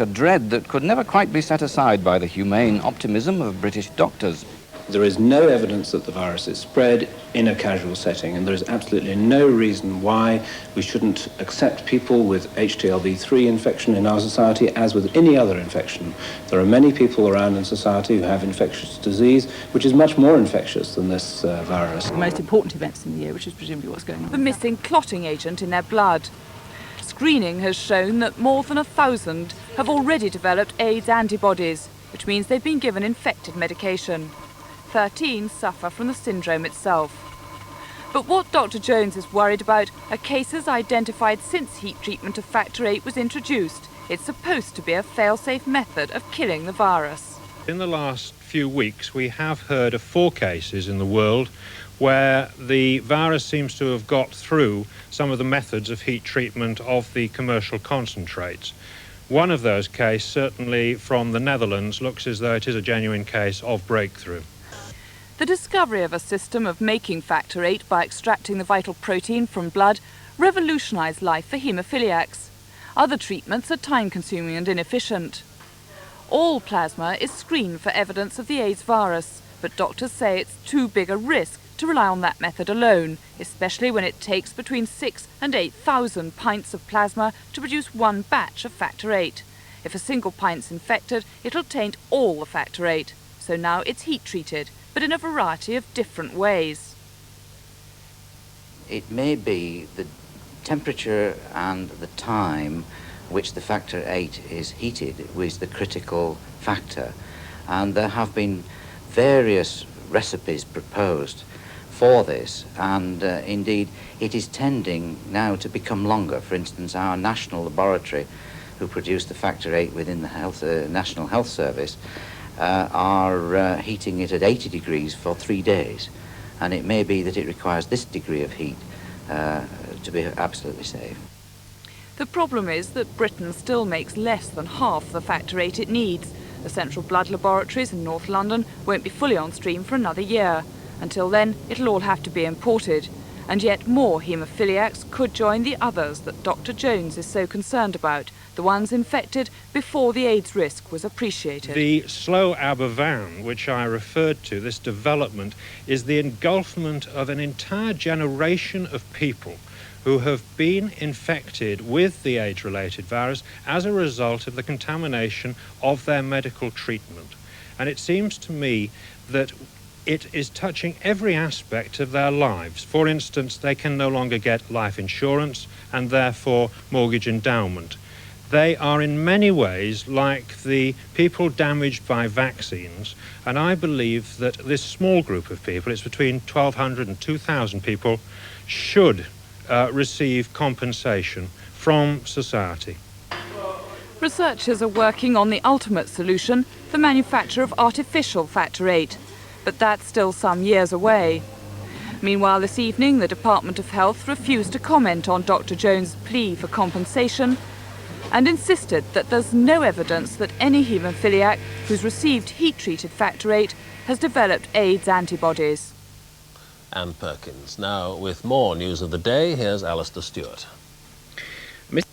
A dread that could never quite be set aside by the humane optimism of British doctors. There is no evidence that the virus is spread in a casual setting, and there is absolutely no reason why we shouldn't accept people with HTLV-3 infection in our society as with any other infection. There are many people around in society who have infectious disease, which is much more infectious than this virus. The most important events in the year, which is presumably what's going on. The missing clotting agent in their blood. Screening has shown that more than 1,000 have already developed AIDS antibodies, which means they've been given infected medication. 13 suffer from the syndrome itself. But what Dr. Jones is worried about are cases identified since heat treatment of factor VIII was introduced. It's supposed to be a fail-safe method of killing the virus. In the last few weeks, we have heard of 4 cases in the world where the virus seems to have got through some of the methods of heat treatment of the commercial concentrates. One of those cases, certainly from the Netherlands, looks as though it is a genuine case of breakthrough. The discovery of a system of making factor VIII by extracting the vital protein from blood revolutionised life for haemophiliacs. Other treatments are time-consuming and inefficient. All plasma is screened for evidence of the AIDS virus, but doctors say it's too big a risk to rely on that method alone, especially when it takes between 6,000 and 8,000 pints of plasma to produce one batch of factor VIII. If a single pint's infected, it'll taint all the factor VIII. So now it's heat-treated, but in a variety of different ways. It may be the temperature and the time which the factor VIII is heated is the critical factor, and there have been various recipes proposed for this, and indeed it is tending now to become longer. For instance, our national laboratory, who produced the factor VIII within the National Health Service, are heating it at 80 degrees for 3 days, and it may be that it requires this degree of heat to be absolutely safe. The problem is that Britain still makes less than half the factor VIII it needs. The central blood laboratories in North London won't be fully on stream for another year. Until then, it'll all have to be imported. And yet more haemophiliacs could join the others that Dr. Jones is so concerned about, the ones infected before the AIDS risk was appreciated. The slow abervan, which I referred to, this development, is the engulfment of an entire generation of people who have been infected with the AIDS-related virus as a result of the contamination of their medical treatment. And it seems to me that it is touching every aspect of their lives. For instance, they can no longer get life insurance and therefore mortgage endowment. They are in many ways like the people damaged by vaccines, and I believe that this small group of people, it's between 1,200 and 2,000 people, should receive compensation from society. Researchers are working on the ultimate solution, the manufacture of artificial factor VIII, but that's still some years away. Meanwhile, this evening, the Department of Health refused to comment on Dr. Jones' plea for compensation and insisted that there's no evidence that any haemophiliac who's received heat-treated factor VIII has developed AIDS antibodies. Anne Perkins. Now, with more news of the day, here's Alistair Stewart.